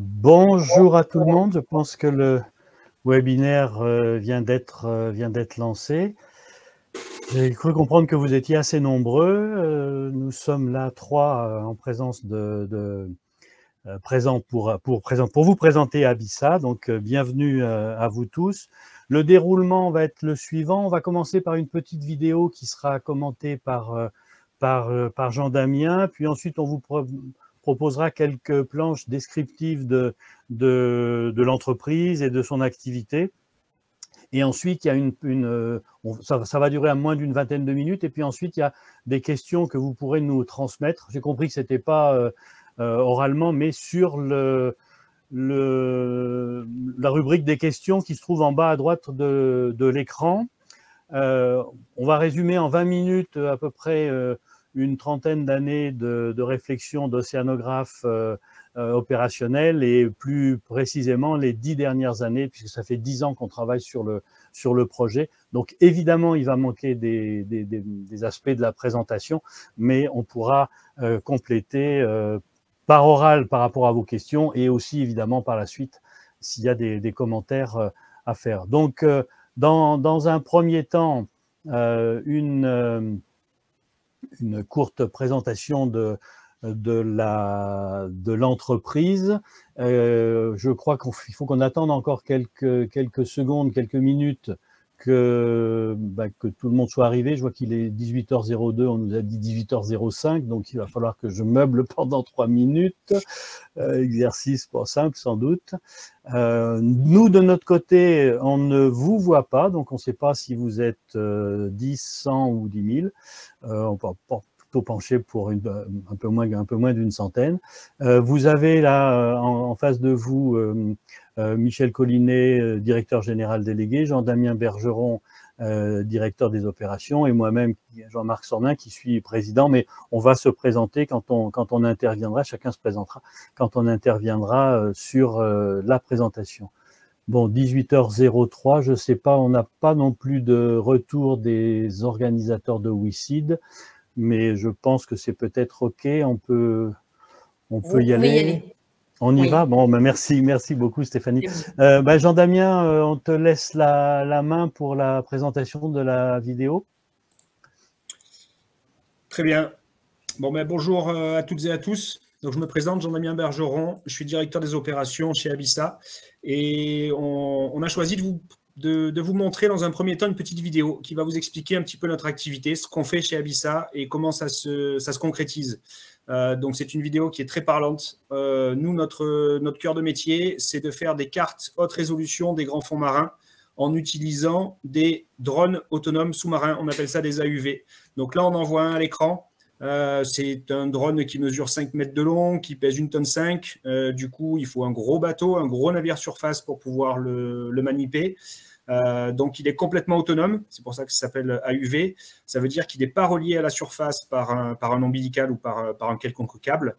Bonjour à tout le monde, je pense que le webinaire vient d'être lancé. J'ai cru comprendre que vous étiez assez nombreux. Nous sommes là 3 en présence présents pour vous présenter Abissa. Donc bienvenue à vous tous. Le déroulement va être le suivant. On va commencer par une petite vidéo qui sera commentée par Jean Damien, puis ensuite on vous proposera quelques planches descriptives de l'entreprise et de son activité. Et ensuite, il y a ça va durer à moins d'une vingtaine de minutes. Et puis ensuite, il y a des questions que vous pourrez nous transmettre. J'ai compris que ce n'était pas oralement, mais sur la rubrique des questions qui se trouve en bas à droite de l'écran. On va résumer en 20 minutes à peu près une trentaine d'années de réflexion d'océanographe opérationnel et plus précisément les 10 dernières années, puisque ça fait 10 ans qu'on travaille sur le projet. Donc évidemment, il va manquer des aspects de la présentation, mais on pourra compléter par oral par rapport à vos questions et aussi évidemment par la suite s'il y a des commentaires à faire. Donc dans un premier temps, une courte présentation de l'entreprise. Je crois qu'il faut qu'on attende encore quelques secondes, quelques minutes que tout le monde soit arrivé. Je vois qu'il est 18h02, on nous a dit 18h05, donc il va falloir que je meuble pendant 3 minutes. Exercice pas simple sans doute. Nous, de notre côté, on ne vous voit pas, donc on ne sait pas si vous êtes 10, 100 ou 10 000. On peut plutôt pencher pour un peu moins d'une centaine. Vous avez là en face de vous Michel Collinet, directeur général délégué, Jean-Damien Bergeron, directeur des opérations, et moi-même, Jean-Marc Sornin, qui suis président, mais on va se présenter quand on interviendra, chacun se présentera quand on interviendra sur la présentation. Bon, 18h03, je ne sais pas, on n'a pas non plus de retour des organisateurs de WICID, mais je pense que c'est peut-être OK, on peut y aller. On y va. Bon, merci beaucoup Stéphanie. Jean-Damien, on te laisse la main pour la présentation de la vidéo. Très bien. Bon, bonjour à toutes et à tous. Donc, je me présente, Jean-Damien Bergeron, je suis directeur des opérations chez Abissa et on a choisi de vous montrer dans un premier temps une petite vidéo qui va vous expliquer un petit peu notre activité, ce qu'on fait chez Abissa et comment ça se concrétise. Donc, c'est une vidéo qui est très parlante. Nous, notre cœur de métier, c'est de faire des cartes haute résolution des grands fonds marins en utilisant des drones autonomes sous-marins. On appelle ça des AUV. Donc là, on en voit un à l'écran. C'est un drone qui mesure 5 mètres de long, qui pèse 1,5 tonnes. Du coup, il faut un gros bateau, un gros navire surface pour pouvoir le maniper. Donc, il est complètement autonome. C'est pour ça que ça s'appelle AUV. Ça veut dire qu'il n'est pas relié à la surface par un ombilical ou par un quelconque câble.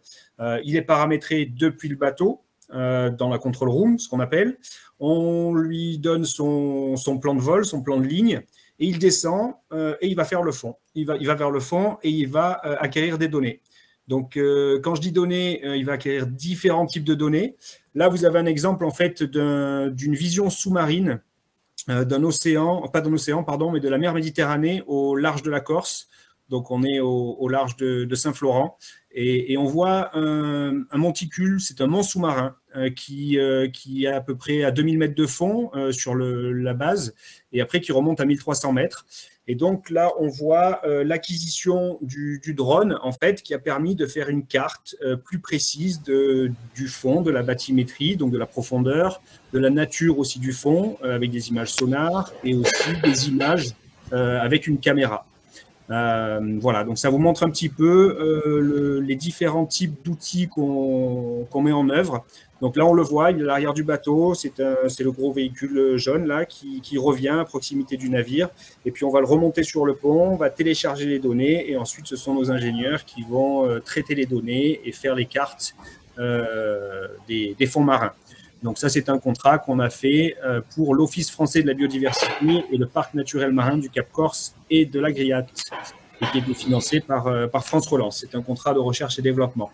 Il est paramétré depuis le bateau, dans la control room, ce qu'on appelle. On lui donne son plan de vol, son plan de ligne. Et il descend et il va faire le fond. Il va vers le fond et il va acquérir des données. Donc, quand je dis données, il va acquérir différents types de données. Là, vous avez un exemple en fait d'une vision sous-marine d'un océan, pas d'un océan, pardon, mais de la mer Méditerranée au large de la Corse. Donc, on est au large de Saint-Florent. Et on voit un monticule, c'est un mont sous-marin qui est à peu près à 2000 mètres de fond sur la base et après qui remonte à 1300 mètres. Et donc là, on voit l'acquisition du drone en fait qui a permis de faire une carte plus précise du fond, de la bathymétrie, donc de la profondeur, de la nature aussi du fond avec des images sonars et aussi des images avec une caméra. Voilà, donc ça vous montre un petit peu les différents types d'outils qu'on met en œuvre. Donc là, on le voit, il est à l'arrière du bateau, c'est le gros véhicule jaune là qui revient à proximité du navire. Et puis, on va le remonter sur le pont, on va télécharger les données et ensuite, ce sont nos ingénieurs qui vont traiter les données et faire les cartes des fonds marins. Donc ça, c'est un contrat qu'on a fait pour l'Office français de la biodiversité et le Parc naturel marin du Cap Corse et de la Griate, et qui est financé par France Relance. C'est un contrat de recherche et développement.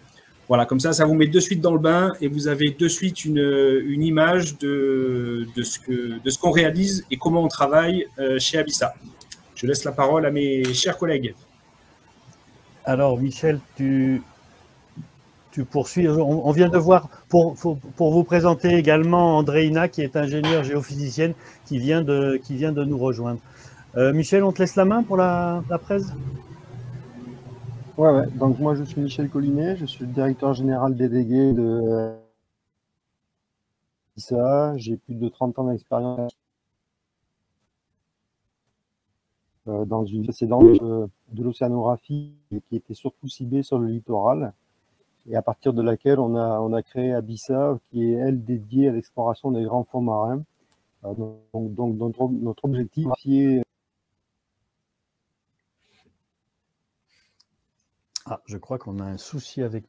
Voilà, comme ça vous met de suite dans le bain et vous avez de suite une image de ce qu'on réalise et comment on travaille chez Abissa. Je laisse la parole à mes chers collègues. Alors, Michel, tu poursuis. On vient de voir, pour vous présenter également Andréina, qui est ingénieure géophysicienne, qui vient de nous rejoindre. Michel, on te laisse la main pour la presse. Ouais. Donc moi, je suis Michel Collinet, je suis le directeur général délégué de ABISA. J'ai plus de 30 ans d'expérience dans une précédente de l'océanographie qui était surtout ciblée sur le littoral, et à partir de laquelle on a créé Abissa, qui est, elle, dédiée à l'exploration des grands fonds marins. Donc notre objectif est... Ah, je crois qu'on a un souci avec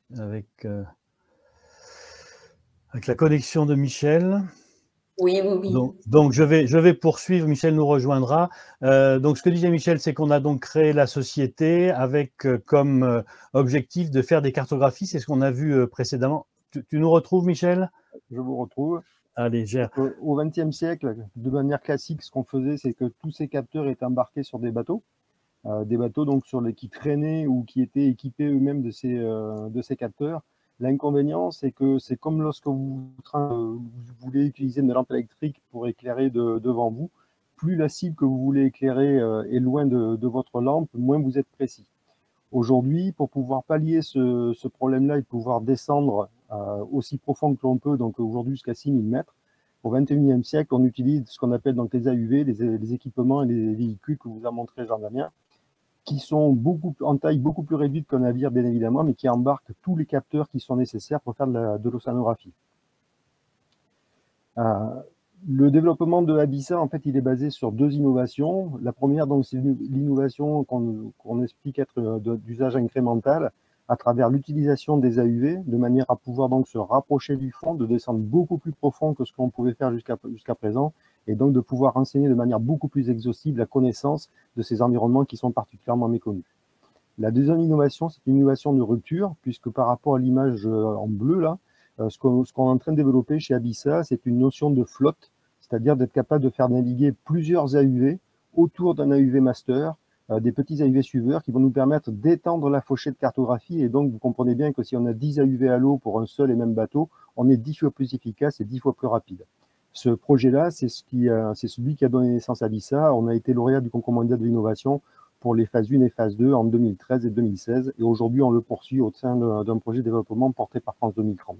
la connexion de Michel. Oui. Donc je vais poursuivre, Michel nous rejoindra. Donc ce que disait Michel, c'est qu'on a donc créé la société avec comme objectif de faire des cartographies, c'est ce qu'on a vu précédemment. Tu nous retrouves, Michel? Je vous retrouve. Allez, gère. Au XXe siècle, de manière classique, ce qu'on faisait, c'est que tous ces capteurs étaient embarqués sur des bateaux donc qui traînaient ou qui étaient équipés eux-mêmes de ces capteurs. L'inconvénient, c'est que c'est comme lorsque vous voulez utiliser une lampe électrique pour éclairer devant vous. Plus la cible que vous voulez éclairer est loin de votre lampe, moins vous êtes précis. Aujourd'hui, pour pouvoir pallier ce problème-là et pouvoir descendre aussi profond que l'on peut, donc aujourd'hui jusqu'à 6000 mètres, au XXIe siècle, on utilise ce qu'on appelle donc les AUV, les équipements et les véhicules que vous a montré Jean-Damien, qui sont en taille beaucoup plus réduite qu'un navire, bien évidemment, mais qui embarquent tous les capteurs qui sont nécessaires pour faire de l'océanographie. Le développement de Abissa, en fait, il est basé sur deux innovations. La première, donc, c'est l'innovation qu'on explique être d'usage incrémental à travers l'utilisation des AUV, de manière à pouvoir donc se rapprocher du fond, de descendre beaucoup plus profond que ce qu'on pouvait faire jusqu'à présent, et donc de pouvoir renseigner de manière beaucoup plus exhaustive la connaissance de ces environnements qui sont particulièrement méconnus. La deuxième innovation, c'est une innovation de rupture, puisque par rapport à l'image en bleu, là, ce qu'on est en train de développer chez Abissa, c'est une notion de flotte, c'est-à-dire d'être capable de faire naviguer plusieurs AUV autour d'un AUV master, des petits AUV suiveurs qui vont nous permettre d'étendre la fauchée de cartographie. Et donc, vous comprenez bien que si on a 10 AUV à l'eau pour un seul et même bateau, on est 10 fois plus efficace et 10 fois plus rapide. Ce projet-là, c'est celui qui a donné naissance à Abissa. On a été lauréat du concours mondial de l'innovation pour les phases 1 et phase 2 en 2013 et 2016. Et aujourd'hui, on le poursuit au sein d'un projet de développement porté par France 2030.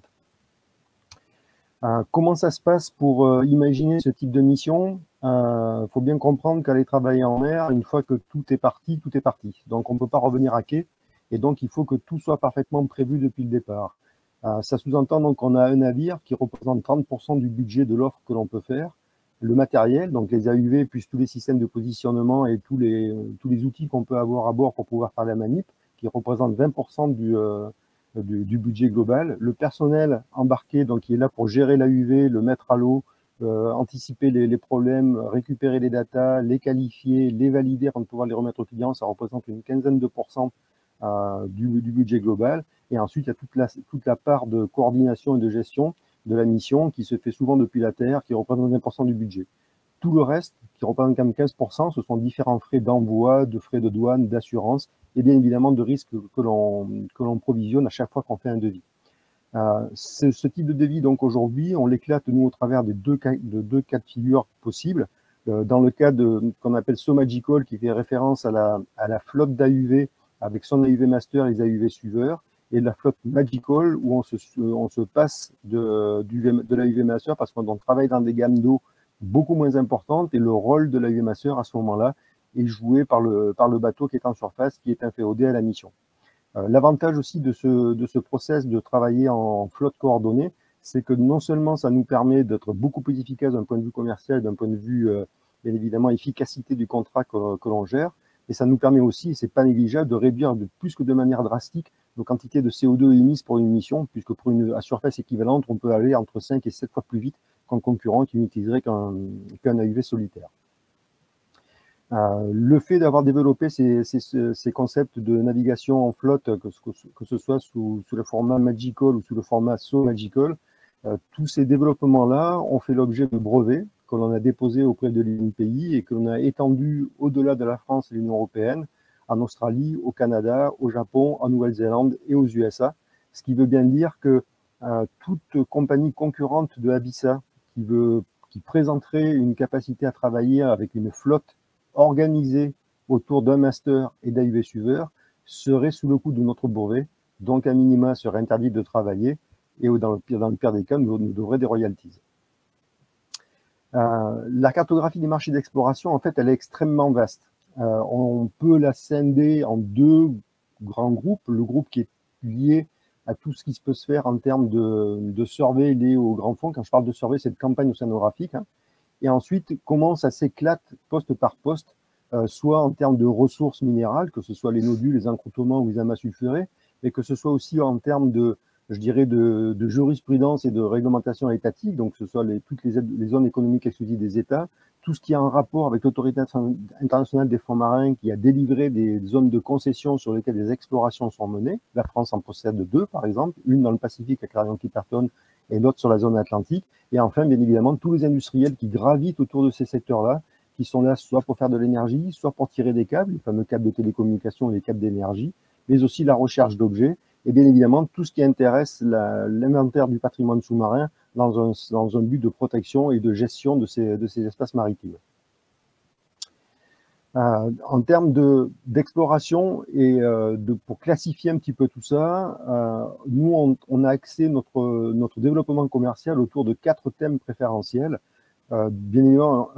Comment ça se passe pour imaginer ce type de mission? Faut bien comprendre qu'aller travailler en mer, une fois que tout est parti, tout est parti. Donc on ne peut pas revenir à quai, et donc il faut que tout soit parfaitement prévu depuis le départ. Ça sous-entend donc qu'on a un navire qui représente 30% du budget de l'offre que l'on peut faire, le matériel, donc les AUV, plus tous les systèmes de positionnement et tous les outils qu'on peut avoir à bord pour pouvoir faire la manip, qui représentent 20% du budget global. Le personnel embarqué, donc qui est là pour gérer l'AUV, le mettre à l'eau, anticiper les problèmes, récupérer les datas, les qualifier, les valider avant de pouvoir les remettre aux clients, ça représente une quinzaine de pourcents du budget global. Et ensuite, il y a toute la part de coordination et de gestion de la mission qui se fait souvent depuis la terre, qui représente 20% du budget. Tout le reste, qui représente quand même 15%, ce sont différents frais d'envoi, de frais de douane, d'assurance, et bien évidemment de risques que l'on provisionne à chaque fois qu'on fait un devis. Ce type de devis, donc aujourd'hui, on l'éclate, nous, au travers des deux cas de figure possibles. Dans le cas qu'on appelle SoMagical, qui fait référence à la flotte d'AUV, avec son AUV master et les AUV suiveurs, et de la flotte Magical, où on se passe de l'AUV master parce qu'on travaille dans des gammes d'eau beaucoup moins importantes, et le rôle de l'AUV master à ce moment-là est joué par le bateau qui est en surface, qui est inféodé à la mission. L'avantage aussi de ce process de travailler en flotte coordonnée, c'est que non seulement ça nous permet d'être beaucoup plus efficace d'un point de vue commercial, d'un point de vue, bien évidemment, efficacité du contrat que l'on gère, et ça nous permet aussi, et c'est pas négligeable, de réduire plus que de manière drastique nos quantités de CO2 émises pour une mission, puisque à surface équivalente, on peut aller entre 5 et 7 fois plus vite qu'un concurrent qui n'utiliserait qu'un AUV solitaire. Le fait d'avoir développé ces concepts de navigation en flotte, que ce soit sous le format Magical ou sous le format So Magical, tous ces développements-là ont fait l'objet de brevets que l'on a déposés auprès de l'INPI et que l'on a étendus au-delà de la France et de l'Union européenne, en Australie, au Canada, au Japon, en Nouvelle-Zélande et aux USA. Ce qui veut bien dire que toute compagnie concurrente de Abissa qui présenterait une capacité à travailler avec une flotte organisée autour d'un master et d'AUV suiveur serait sous le coup de notre brevet, donc à minima serait interdit de travailler et dans le pire des cas, nous devrait des royalties. La cartographie des marchés d'exploration, en fait, elle est extrêmement vaste. On peut la scinder en deux grands groupes. Le groupe qui est lié à tout ce qui peut se faire en termes de survey lié au grand fonds. Quand je parle de survey, c'est de campagne océanographique. Et ensuite, comment ça s'éclate poste par poste, soit en termes de ressources minérales, que ce soit les nodules, les encroûtements ou les amas sulfurés, mais que ce soit aussi en termes je dirais, de jurisprudence et de réglementation étatique, donc que ce soit toutes les zones économiques exclusives des États, tout ce qui est en rapport avec l'autorité internationale des fonds marins qui a délivré des zones de concession sur lesquelles des explorations sont menées. La France en possède deux, par exemple, une dans le Pacifique avec Clarion-Clipperton et l'autre sur la zone atlantique. Et enfin, bien évidemment, tous les industriels qui gravitent autour de ces secteurs-là, qui sont là soit pour faire de l'énergie, soit pour tirer des câbles, les fameux câbles de télécommunication et les câbles d'énergie, mais aussi la recherche d'objets, et bien évidemment tout ce qui intéresse l'inventaire du patrimoine sous-marin dans un but de protection et de gestion de ces espaces maritimes. En termes d'exploration et pour classifier un petit peu tout ça, nous, on a axé notre développement commercial autour de 4 thèmes préférentiels. Bien évidemment,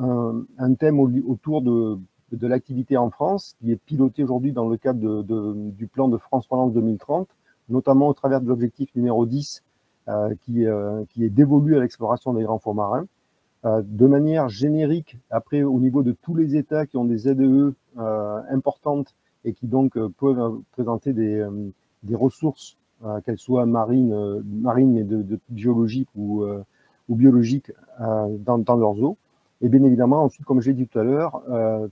un thème autour de l'activité en France, qui est piloté aujourd'hui dans le cadre du plan de France Relance 2030, notamment au travers de l'objectif numéro 10, qui est dévolu à l'exploration des grands fonds marins. De manière générique, après, au niveau de tous les États qui ont des ZEE importantes et qui donc peuvent présenter des ressources, qu'elles soient marines mais de biologiques ou biologiques dans leurs eaux. Et bien évidemment, ensuite, comme je l'ai dit tout à l'heure,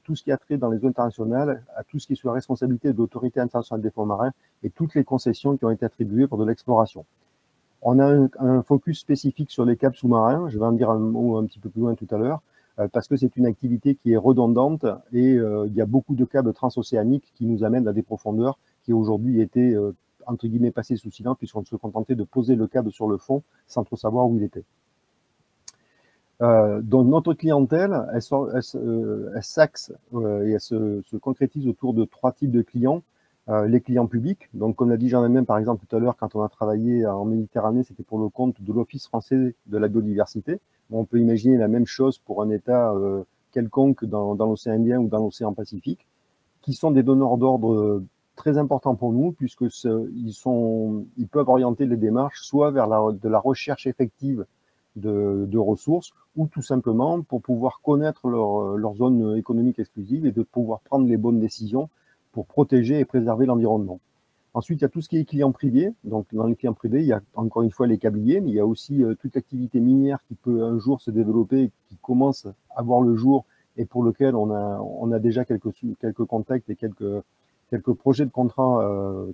tout ce qui a trait dans les eaux internationales, à tout ce qui est sous la responsabilité de l'autorité internationale des fonds marins et toutes les concessions qui ont été attribuées pour de l'exploration. On a un focus spécifique sur les câbles sous-marins, je vais en dire un mot un petit peu plus loin tout à l'heure, parce que c'est une activité qui est redondante et il y a beaucoup de câbles transocéaniques qui nous amènent à des profondeurs qui aujourd'hui étaient, entre guillemets, passés sous silence, puisqu'on se contentait de poser le câble sur le fond sans trop savoir où il était. Donc notre clientèle, elle s'axe et elle se concrétise autour de 3 types de clients. Les clients publics, donc comme l'a dit Jean-Même par exemple tout à l'heure, quand on a travaillé en Méditerranée, c'était pour le compte de l'Office français de la biodiversité. On peut imaginer la même chose pour un État quelconque dans l'océan Indien ou dans l'océan Pacifique, qui sont des donneurs d'ordre très importants pour nous, puisqu'ils peuvent orienter les démarches soit vers de la recherche effective de ressources, ou tout simplement pour pouvoir connaître leur zone économique exclusive et de pouvoir prendre les bonnes décisions pour protéger et préserver l'environnement. Ensuite, il y a tout ce qui est client privé. Donc, dans les clients privés, il y a encore une fois les câbliers, mais il y a aussi toute l'activité minière qui peut un jour se développer, qui commence à voir le jour et pour lequel on a déjà quelques contacts et quelques projets de contrats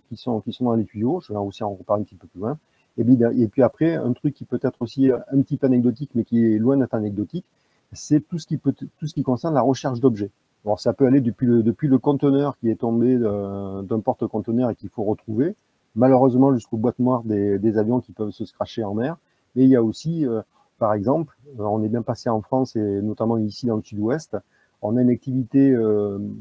qui sont dans les tuyaux. Je vais aussi en reparler un petit peu plus loin. Et puis après, un truc qui peut être aussi un petit peu anecdotique, mais qui est loin d'être anecdotique, c'est tout ce qui concerne la recherche d'objets. Alors, ça peut aller depuis le conteneur qui est tombé d'un porte-conteneur et qu'il faut retrouver, malheureusement jusqu'aux boîtes noires des avions qui peuvent se scratcher en mer. Mais il y a aussi, par exemple, on est bien passé en France et notamment ici dans le sud-ouest, on a une activité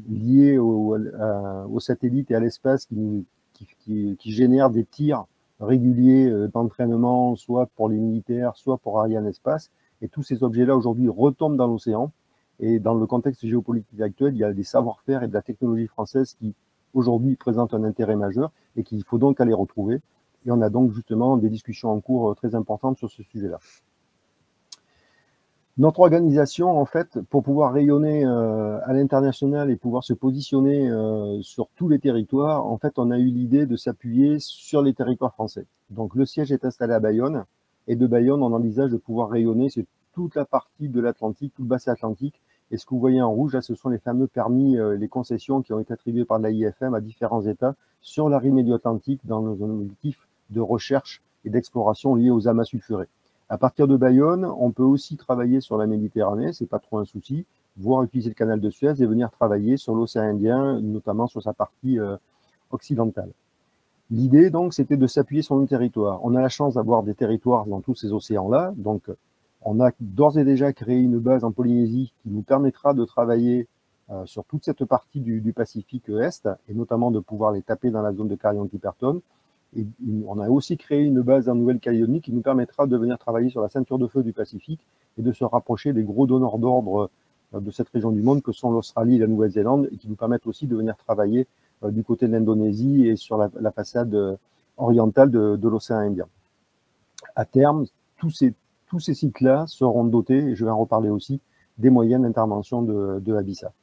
liée au satellite et à l'espace qui génère des tirs réguliers d'entraînement, soit pour les militaires, soit pour Ariane Espace. Et tous ces objets-là aujourd'hui retombent dans l'océan. Et dans le contexte géopolitique actuel, il y a des savoir-faire et de la technologie française qui, aujourd'hui, présentent un intérêt majeur et qu'il faut donc aller retrouver. Et on a donc justement des discussions en cours très importantes sur ce sujet-là. Notre organisation, en fait, pour pouvoir rayonner à l'international et pouvoir se positionner sur tous les territoires, en fait, on a eu l'idée de s'appuyer sur les territoires français. Donc, le siège est installé à Bayonne. Et de Bayonne, on envisage de pouvoir rayonner sur toute la partie de l'Atlantique, tout le bassin atlantique, Et ce que vous voyez en rouge, là, ce sont les fameux permis, les concessions qui ont été attribuées par l'AIFM à différents États sur la rive médio-atlantique dans un objectif de recherche et d'exploration lié aux amas sulfurés. À partir de Bayonne, on peut aussi travailler sur la Méditerranée, c'est pas trop un souci, voire utiliser le canal de Suez et venir travailler sur l'océan Indien, notamment sur sa partie occidentale. L'idée, donc, c'était de s'appuyer sur nos territoires. On a la chance d'avoir des territoires dans tous ces océans-là, donc on a d'ores et déjà créé une base en Polynésie qui nous permettra de travailler sur toute cette partie du Pacifique Est, et notamment de pouvoir les taper dans la zone de Carillon-Clipperton. Et on a aussi créé une base en Nouvelle-Calédonie qui nous permettra de venir travailler sur la ceinture de feu du Pacifique et de se rapprocher des gros donneurs d'ordre de cette région du monde que sont l'Australie et la Nouvelle-Zélande, et qui nous permettent aussi de venir travailler du côté de l'Indonésie et sur la façade orientale de l'océan Indien. À terme, tous ces sites-là seront dotés, et je vais en reparler aussi, des moyens d'intervention de Abissa.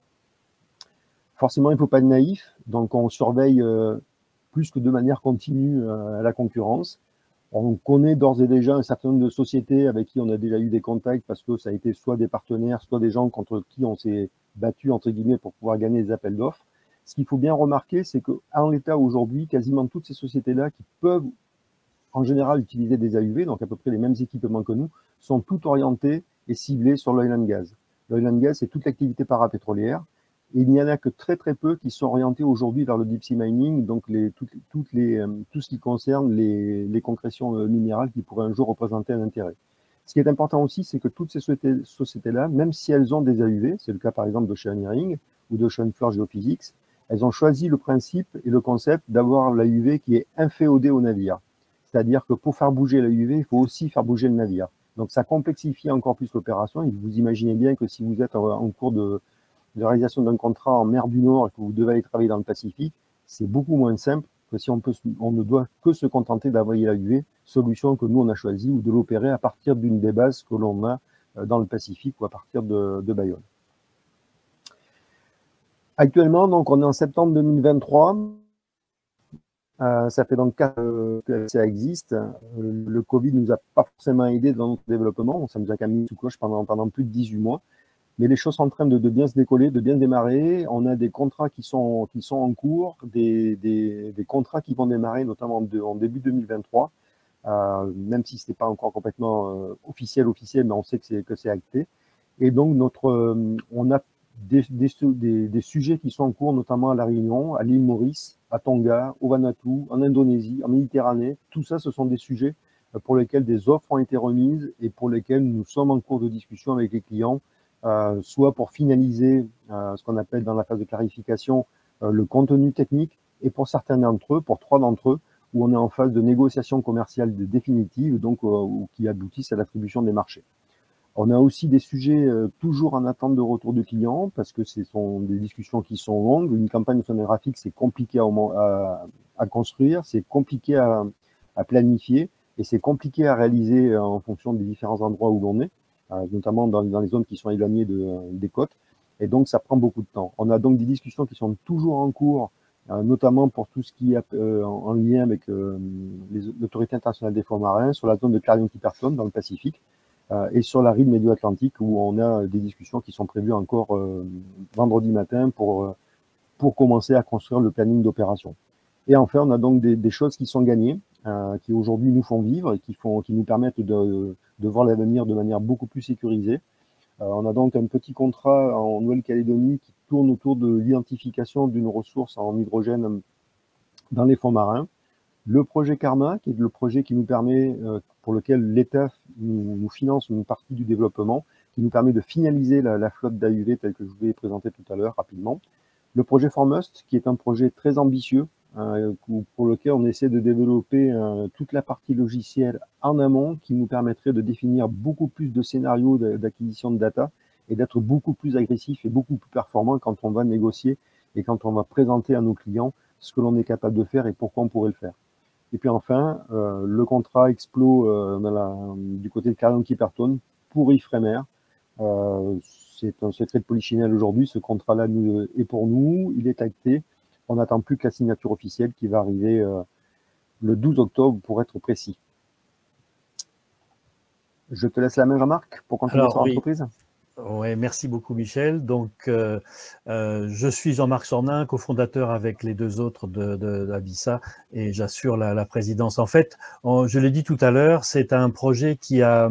Forcément, il ne faut pas être naïf, donc on surveille plus que de manière continue à la concurrence. On connaît d'ores et déjà un certain nombre de sociétés avec qui on a déjà eu des contacts parce que ça a été soit des partenaires, soit des gens contre qui on s'est battu, entre guillemets, pour pouvoir gagner des appels d'offres. Ce qu'il faut bien remarquer, c'est qu'en l'état aujourd'hui, quasiment toutes ces sociétés-là qui peuvent en général utiliser des AUV, donc à peu près les mêmes équipements que nous, sont toutes orientées et ciblées sur l'oil and gas. L'oil and gas, c'est toute l'activité parapétrolière. Et il n'y en a que très très peu qui sont orientés aujourd'hui vers le deep sea mining, donc tout ce qui concerne les concrétions minérales qui pourraient un jour représenter un intérêt. Ce qui est important aussi, c'est que toutes ces sociétés-là, même si elles ont des AUV, c'est le cas par exemple de Schoenering ou de Schoenfleur Geophysics, elles ont choisi le principe et le concept d'avoir l'AUV qui est inféodé au navire. C'est-à-dire que pour faire bouger l'AUV, il faut aussi faire bouger le navire. Donc ça complexifie encore plus l'opération. Et vous imaginez bien que si vous êtes en cours de réalisation d'un contrat en mer du Nord et que vous devez aller travailler dans le Pacifique, c'est beaucoup moins simple que si on ne doit que se contenter d'envoyer l'AUV, solution que nous on a choisie, ou de l'opérer à partir d'une des bases que l'on a dans le Pacifique ou à partir de Bayonne. Actuellement, donc, on est en septembre 2023. Ça fait donc 4 ans que ça existe. Le Covid ne nous a pas forcément aidé dans notre développement. Ça nous a quand même mis sous cloche pendant plus de 18 mois. Mais les choses sont en train de bien se décoller, de bien démarrer. On a des contrats qui sont en cours, des contrats qui vont démarrer, notamment en début 2023, même si ce n'est pas encore complètement officiel, mais on sait que c'est acté. Et donc, on a des sujets qui sont en cours, notamment à La Réunion, à l'île Maurice, à Tonga, au Vanuatu, en Indonésie, en Méditerranée. Tout ça, ce sont des sujets pour lesquels des offres ont été remises et pour lesquels nous sommes en cours de discussion avec les clients, soit pour finaliser ce qu'on appelle dans la phase de clarification le contenu technique, et pour certains d'entre eux, pour 3 d'entre eux, où on est en phase de négociation commerciale définitive, donc qui aboutissent à l'attribution des marchés. On a aussi des sujets toujours en attente de retour de clients, parce que ce sont des discussions qui sont longues. Une campagne sonographique, c'est compliqué à construire, c'est compliqué à planifier, et c'est compliqué à réaliser en fonction des différents endroits où l'on est, notamment dans les zones qui sont éloignées des côtes, et donc ça prend beaucoup de temps. On a donc des discussions qui sont toujours en cours, notamment pour tout ce qui est en lien avec l'Autorité internationale des fonds marins, sur la zone de Clarion-Clipperton dans le Pacifique, et sur la rive médio-atlantique, où on a des discussions qui sont prévues encore vendredi matin pour commencer à construire le planning d'opération. Et enfin, on a donc des choses qui sont gagnées, qui aujourd'hui nous font vivre et qui nous permettent de voir l'avenir de manière beaucoup plus sécurisée. On a donc un petit contrat en Nouvelle-Calédonie qui tourne autour de l'identification d'une ressource en hydrogène dans les fonds marins. Le projet Karma, qui est le projet qui nous permet, pour lequel l'État nous finance une partie du développement, qui nous permet de finaliser la flotte d'AUV telle que je vous l'ai présenté tout à l'heure rapidement. Le projet Formust, qui est un projet très ambitieux, pour lequel on essaie de développer toute la partie logicielle en amont, qui nous permettrait de définir beaucoup plus de scénarios d'acquisition de data et d'être beaucoup plus agressif et beaucoup plus performant quand on va négocier et quand on va présenter à nos clients ce que l'on est capable de faire et pourquoi on pourrait le faire. Et puis enfin, le contrat Explo du côté de Clarion-Clipperton pour Ifremer. C'est un secret de polichinelle aujourd'hui. Ce contrat-là est pour nous, il est acté. On n'attend plus que la signature officielle qui va arriver le 12 octobre pour être précis. Je te laisse la main, Jean-Marc, pour continuer sur l'entreprise. Ouais, merci beaucoup Michel. Donc, je suis Jean-Marc Sornin, cofondateur avec les deux autres d'Abissa, et j'assure la présidence. En fait, je l'ai dit tout à l'heure, c'est un projet qui a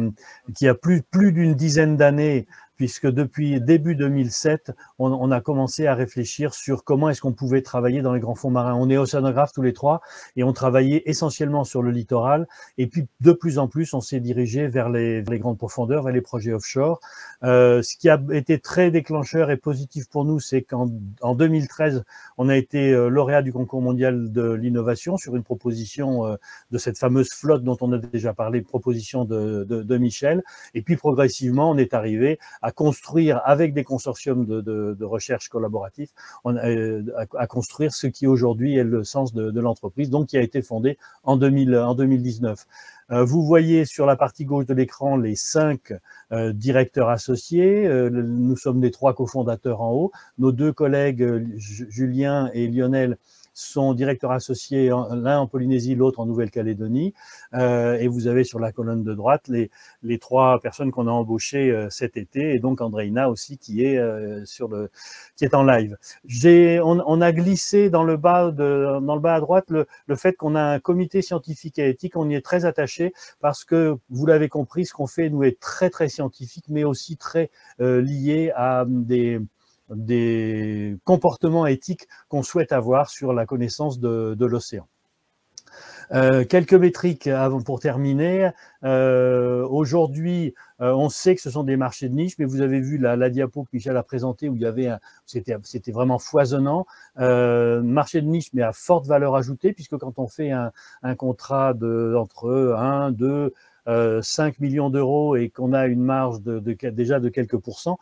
plus d'une dizaine d'années, puisque depuis début 2007, on a commencé à réfléchir sur comment est-ce qu'on pouvait travailler dans les grands fonds marins. On est océanographes tous les trois et on travaillait essentiellement sur le littoral. Et puis, de plus en plus, on s'est dirigé vers les grandes profondeurs, vers les projets offshore. Ce qui a été très déclencheur et positif pour nous, c'est qu'en 2013, on a été lauréat du concours mondial de l'innovation sur une proposition de cette fameuse flotte dont on a déjà parlé, proposition de Michel. Et puis, progressivement, on est arrivé à construire avec des consortiums de recherche collaboratifs, à construire ce qui aujourd'hui est le sens de l'entreprise, donc qui a été fondée en 2019. Vous voyez sur la partie gauche de l'écran les 5 directeurs associés. Nous sommes les 3 cofondateurs en haut. Nos 2 collègues, Julien et Lionel, sont directeurs associés, l'un en Polynésie, l'autre en Nouvelle-Calédonie. Et vous avez sur la colonne de droite les 3 personnes qu'on a embauchées cet été, et donc Andreina aussi qui est qui est en live. On a glissé dans le bas à droite le fait qu'on a un comité scientifique et éthique. On y est très attaché parce que vous l'avez compris, ce qu'on fait nous est très très scientifique, mais aussi très lié à des comportements éthiques qu'on souhaite avoir sur la connaissance de l'océan. Quelques métriques pour terminer. Aujourd'hui, on sait que ce sont des marchés de niche, mais vous avez vu la diapo que Michel a présentée où il y avait c'était vraiment foisonnant. Marché de niche, mais à forte valeur ajoutée, puisque quand on fait un contrat entre 1, 2, 5 millions d'euros et qu'on a une marge déjà de quelques pourcents,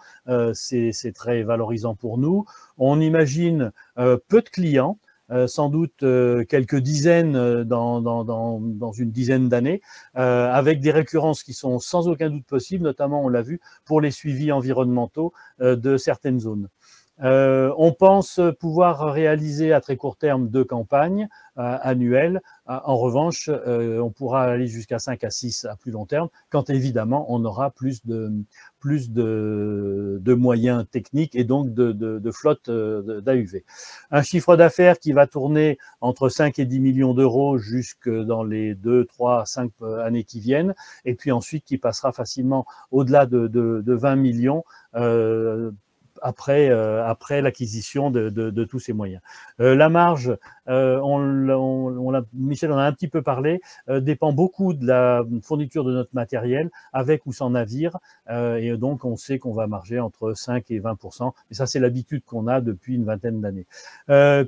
c'est très valorisant pour nous. On imagine peu de clients, sans doute quelques dizaines dans une dizaine d'années, avec des récurrences qui sont sans aucun doute possibles, notamment, on l'a vu, pour les suivis environnementaux de certaines zones. On pense pouvoir réaliser à très court terme 2 campagnes annuelles. En revanche, on pourra aller jusqu'à 5 à 6 à plus long terme, quand évidemment on aura plus de moyens techniques et donc de flotte d'AUV. Un chiffre d'affaires qui va tourner entre 5 et 10 millions d'euros jusque dans les 2, 3, 5 années qui viennent, et puis ensuite qui passera facilement au-delà de 20 millions après l'acquisition de tous ces moyens. La marge, Michel en a un petit peu parlé, dépend beaucoup de la fourniture de notre matériel, avec ou sans navire, et donc on sait qu'on va marger entre 5 et 20%, et ça c'est l'habitude qu'on a depuis une vingtaine d'années.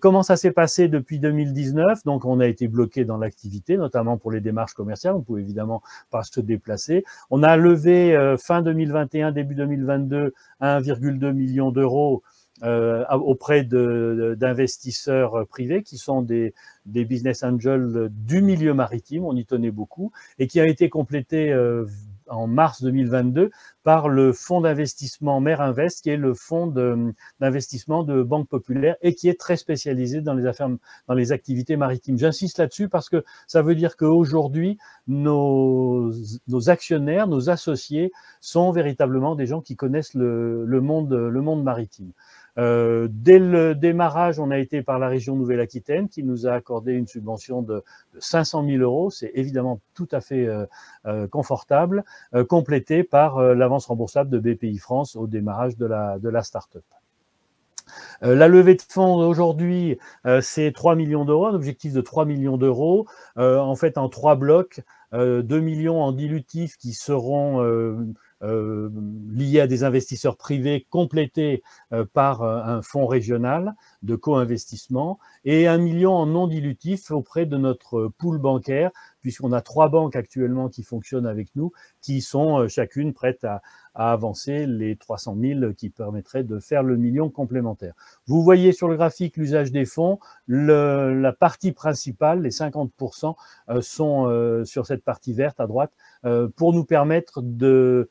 Comment ça s'est passé depuis 2019? Donc on a été bloqué dans l'activité, notamment pour les démarches commerciales, on pouvait évidemment pas se déplacer. On a levé fin 2021, début 2022, 1,2 million d'euros auprès d'investisseurs privés qui sont des business angels du milieu maritime, on y tenait beaucoup, et qui a été complété en mars 2022 par le fonds d'investissement Mer Invest, qui est le fonds d'investissement de Banque Populaire et qui est très spécialisé dans les activités maritimes. J'insiste là-dessus parce que ça veut dire qu'aujourd'hui, nos actionnaires, nos associés sont véritablement des gens qui connaissent le monde maritime. Dès le démarrage, on a été par la région Nouvelle-Aquitaine qui nous a accordé une subvention de 500 000 euros. C'est évidemment tout à fait confortable, complété par l'avance remboursable de BPI France au démarrage de la start-up. La levée de fonds aujourd'hui, c'est 3 millions d'euros, un objectif de 3 millions d'euros, en fait en 3 blocs, 2 millions en dilutifs qui seront liés à des investisseurs privés complétés par un fonds régional de co-investissement, et 1 million en non dilutif auprès de notre pool bancaire, puisqu'on a 3 banques actuellement qui fonctionnent avec nous, qui sont chacune prêtes à avancer les 300 000 qui permettraient de faire le million complémentaire. Vous voyez sur le graphique l'usage des fonds, la partie principale, les 50%, sont sur cette partie verte à droite, pour nous permettre de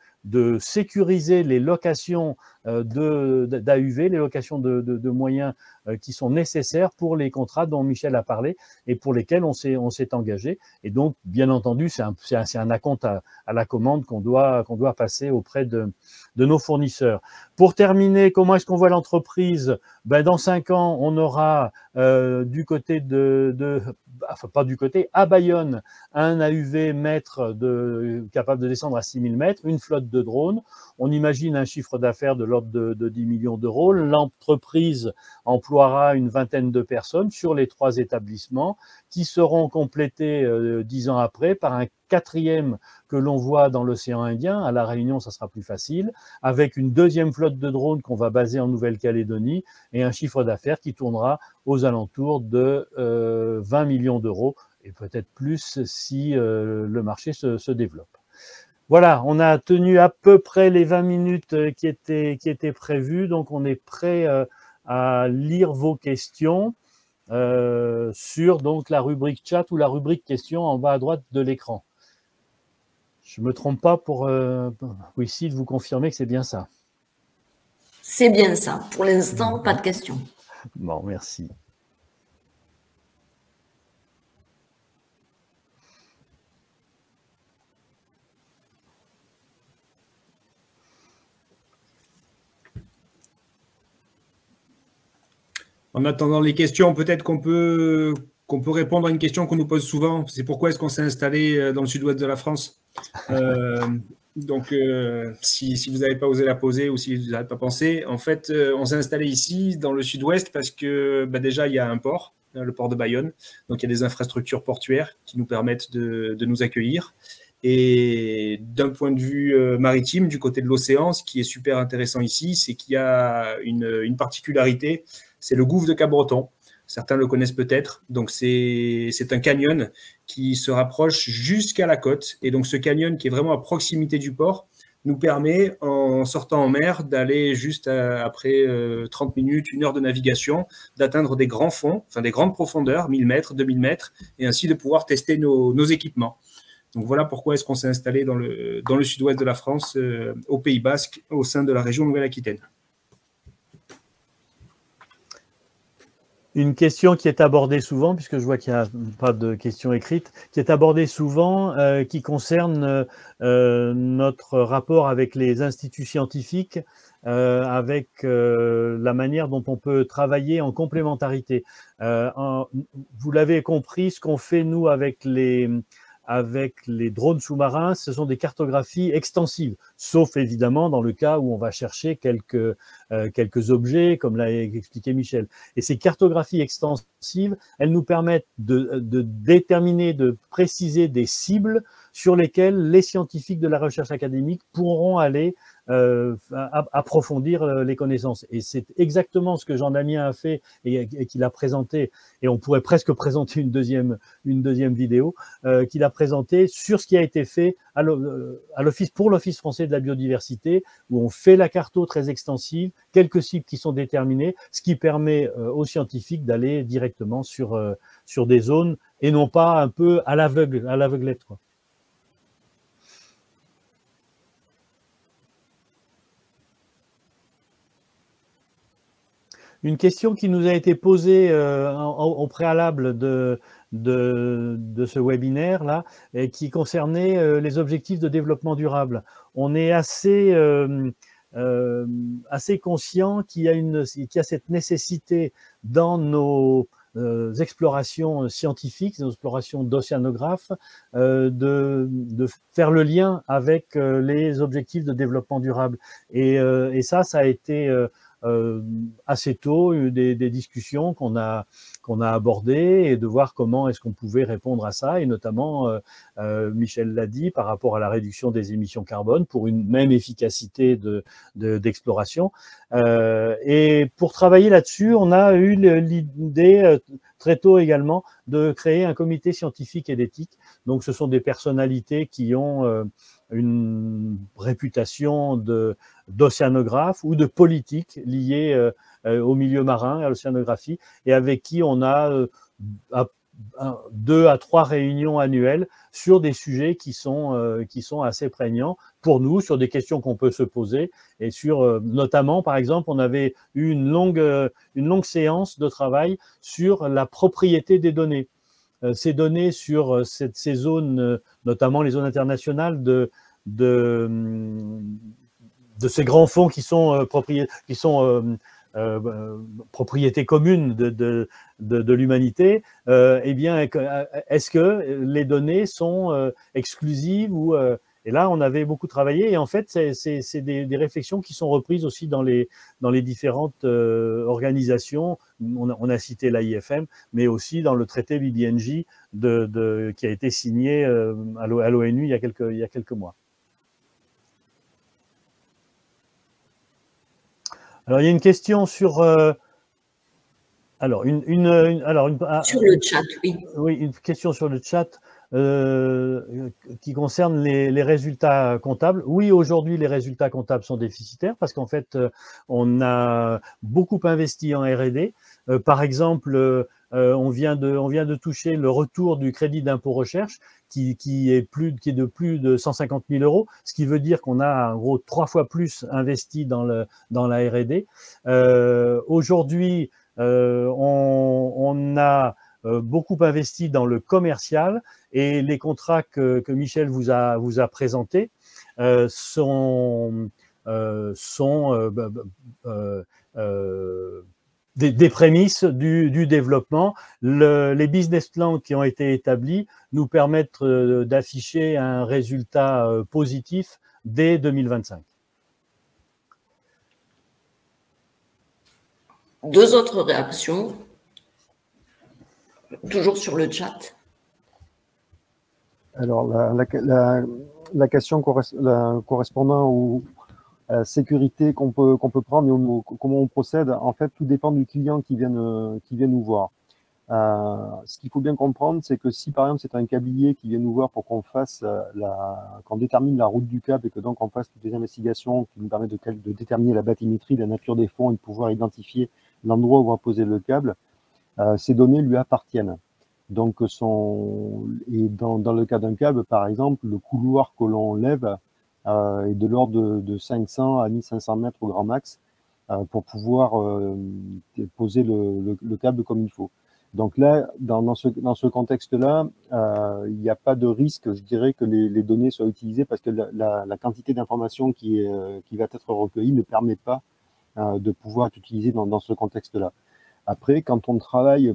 sécuriser les locations d'AUV, les locations de moyens qui sont nécessaires pour les contrats dont Michel a parlé et pour lesquels on s'est engagé. Et donc, bien entendu, c'est un acompte à la commande qu'on doit passer auprès de nos fournisseurs. Pour terminer, comment est-ce qu'on voit l'entreprise? Ben, dans 5 ans, on aura du côté enfin pas du côté, à Bayonne, un AUV mètre capable de descendre à 6000 mètres, une flotte de drones. On imagine un chiffre d'affaires de l'ordre de 10 millions d'euros. L'entreprise emploiera une vingtaine de personnes sur les 3 établissements qui seront complétés 10 ans après par un 4e que l'on voit dans l'océan Indien. À La Réunion, ça sera plus facile, avec une 2e flotte de drones qu'on va baser en Nouvelle-Calédonie et un chiffre d'affaires qui tournera aux alentours de 20 millions d'euros et peut-être plus si le marché se développe. Voilà, on a tenu à peu près les 20 minutes qui étaient prévues, donc on est prêt à lire vos questions sur donc la rubrique chat ou la rubrique questions en bas à droite de l'écran. Je ne me trompe pas pour ici de vous confirmer que c'est bien ça. C'est bien ça. Pour l'instant, pas de questions. Bon, merci. En attendant les questions, peut-être qu'on peut répondre à une question qu'on nous pose souvent. C'est pourquoi est-ce qu'on s'est installé dans le sud-ouest de la France? Donc, si vous n'avez pas osé la poser ou si vous n'avez pas pensé, en fait, on s'est installé ici, dans le sud-ouest, parce que déjà, il y a un port, le port de Bayonne. Donc, il y a des infrastructures portuaires qui nous permettent de nous accueillir. Et d'un point de vue maritime, du côté de l'océan, ce qui est super intéressant ici, c'est qu'il y a une particularité, c'est le gouffre de Cap-Breton. Certains le connaissent peut-être. Donc, c'est un canyon qui se rapproche jusqu'à la côte. Et donc, ce canyon qui est vraiment à proximité du port nous permet, en sortant en mer, d'aller juste après 30 minutes, 1 heure de navigation, d'atteindre des grands fonds, enfin des grandes profondeurs, 1000 mètres, 2000 mètres, et ainsi de pouvoir tester nos équipements. Donc, voilà pourquoi est-ce qu'on s'est installé dans le sud-ouest de la France, au Pays Basque, au sein de la région Nouvelle-Aquitaine. Une question qui est abordée souvent, puisque je vois qu'il n'y a pas de questions écrites, qui est abordée souvent, qui concerne notre rapport avec les instituts scientifiques, avec la manière dont on peut travailler en complémentarité. Vous l'avez compris, ce qu'on fait nous avec les drones sous-marins, ce sont des cartographies extensives, sauf évidemment dans le cas où on va chercher quelques objets, comme l'a expliqué Michel. Et ces cartographies extensives, elles nous permettent de déterminer, de préciser des cibles sur lesquelles les scientifiques de la recherche académique pourront aller approfondir les connaissances. Et c'est exactement ce que Jean-Damien a fait et qu'il a présenté, et on pourrait presque présenter une deuxième vidéo, qu'il a présenté sur ce qui a été fait pour l'Office français de la biodiversité, où on fait la carto très extensive, quelques cibles qui sont déterminées, ce qui permet aux scientifiques d'aller directement sur des zones et non pas un peu à l'aveuglette, quoi. Une question qui nous a été posée au préalable de ce webinaire-là, qui concernait les objectifs de développement durable. On est assez conscient qu'il y a cette nécessité dans nos explorations scientifiques, nos explorations d'océanographes, de faire le lien avec les objectifs de développement durable. Et ça a été assez tôt, des discussions qu'on a abordées et de voir comment est-ce qu'on pouvait répondre à ça, et notamment, Michel l'a dit, par rapport à la réduction des émissions carbone pour une même efficacité d'exploration. Et pour travailler là-dessus, on a eu l'idée très tôt également de créer un comité scientifique et d'éthique. Donc ce sont des personnalités qui ont une réputation d'océanographe ou de politique liée au milieu marin, à l'océanographie, et avec qui on a 2 à 3 réunions annuelles sur des sujets qui sont assez prégnants pour nous, sur des questions qu'on peut se poser, et sur notamment, par exemple, on avait eu une longue séance de travail sur la propriété des données. Ces données sur ces zones, notamment les zones internationales de ces grands fonds qui sont, propriété commune de l'humanité, eh bien, est-ce que les données sont exclusives ou et là, on avait beaucoup travaillé et en fait, c'est des réflexions qui sont reprises aussi dans les différentes organisations. On a cité l'AIFM, mais aussi dans le traité BBNJ qui a été signé à l'ONU il y a quelques mois. Alors, il y a une question sur… sur le chat, oui. Oui, une question sur le chat qui concerne les résultats comptables. Oui, aujourd'hui, les résultats comptables sont déficitaires parce qu'en fait, on a beaucoup investi en R&D. Par exemple, on vient de toucher le retour du crédit d'impôt recherche qui est de plus de 150 000 €, ce qui veut dire qu'on a en gros 3 fois plus investi dans la R&D. Aujourd'hui, on a beaucoup investi dans le commercial et les contrats que Michel vous a présentés sont des prémices du développement. Les business plans qui ont été établis nous permettent d'afficher un résultat positif dès 2025. Deux autres réactions, toujours sur le chat. Alors, la question correspondant à la sécurité qu'on peut prendre et comment on procède, en fait, tout dépend du client qui vient nous voir. Ce qu'il faut bien comprendre, c'est que si, par exemple, c'est un câblier qui vient nous voir pour qu'on fasse qu'on détermine la route du câble et que donc on fasse toutes les investigations qui nous permettent de déterminer la bathymétrie, la nature des fonds et de pouvoir identifier l'endroit où on va poser le câble, ces données lui appartiennent. Donc, dans le cas d'un câble, par exemple, le couloir que l'on lève est de l'ordre de 500 à 1500 mètres au grand max pour pouvoir poser le câble comme il faut. Donc là, dans ce contexte-là, il n'y a pas de risque, je dirais, que les données soient utilisées parce que la quantité d'informations qui va être recueillie ne permet pas de pouvoir être utilisée dans ce contexte-là. Après, quand on travaille